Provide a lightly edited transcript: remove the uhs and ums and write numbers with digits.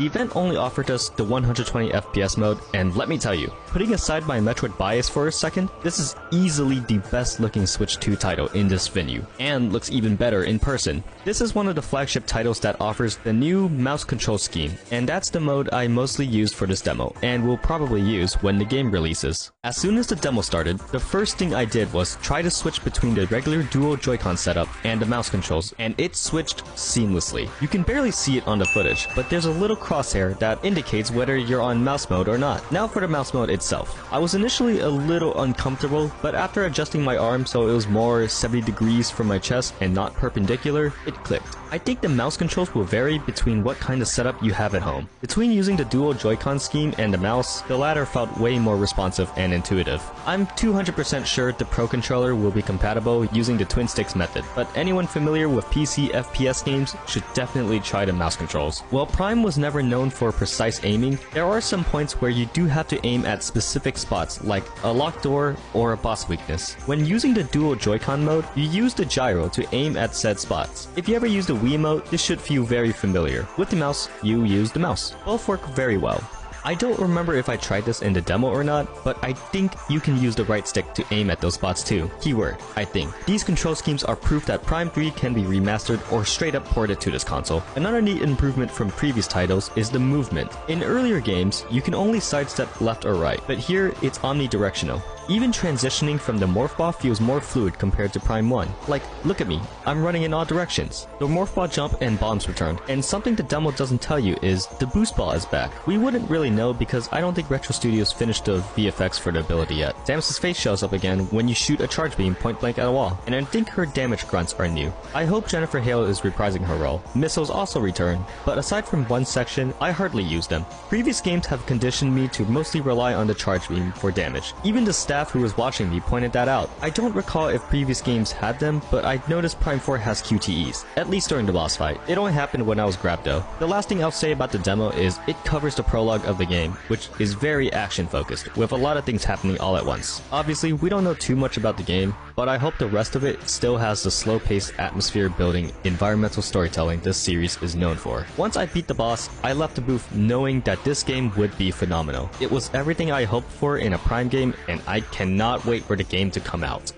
The event only offered us the 120 FPS mode, and let me tell you, putting aside my Metroid bias for a second, this is easily the best looking Switch 2 title in this venue, and looks even better in person. This is one of the flagship titles that offers the new mouse control scheme, and that's the mode I mostly used for this demo, and will probably use when the game releases. As soon as the demo started, the first thing I did was try to switch between the regular dual Joy-Con setup and the mouse controls, and it switched seamlessly. You can barely see it on the footage, but there's a little crosshair that indicates whether you're on mouse mode or not. Now for the mouse mode itself. I was initially a little uncomfortable, but after adjusting my arm so it was more 70 degrees from my chest and not perpendicular, it clicked. I think the mouse controls will vary between what kind of setup you have at home. Between using the dual Joy-Con scheme and the mouse, the latter felt way more responsive and intuitive. I'm 200% sure the Pro Controller will be compatible using the twin sticks method, but anyone familiar with PC FPS games should definitely try the mouse controls. While Prime was never known for precise aiming, there are some points where you do have to aim at specific spots, like a locked door or a boss weakness. When using the dual Joy-Con mode, you use the gyro to aim at said spots. If you ever use the Wii mode, this should feel very familiar. With the mouse, you use the mouse. Both work very well. I don't remember if I tried this in the demo or not, but I think you can use the right stick to aim at those spots too. Keyword, I think. These control schemes are proof that Prime 3 can be remastered or straight up ported to this console. Another neat improvement from previous titles is the movement. In earlier games, you can only sidestep left or right, but here it's omnidirectional. Even transitioning from the Morph Ball feels more fluid compared to Prime 1. Like, look at me, I'm running in all directions. The Morph Ball jump and bombs return, and something the demo doesn't tell you is the Boost Ball is back. We wouldn't really know because I don't think Retro Studios finished the VFX for the ability yet. Samus's face shows up again when you shoot a charge beam point blank at a wall, and I think her damage grunts are new. I hope Jennifer Hale is reprising her role. Missiles also return, but aside from one section, I hardly use them. Previous games have conditioned me to mostly rely on the charge beam for damage. Even the staff who was watching me pointed that out. I don't recall if previous games had them, but I noticed Prime 4 has QTEs, at least during the boss fight. It only happened when I was grabbed though. The last thing I'll say about the demo is it covers the prologue of the game, which is very action focused, with a lot of things happening all at once. Obviously, we don't know too much about the game, but I hope the rest of it still has the slow-paced atmosphere building environmental storytelling this series is known for. Once I beat the boss, I left the booth knowing that this game would be phenomenal. It was everything I hoped for in a Prime game, and I cannot wait for the game to come out.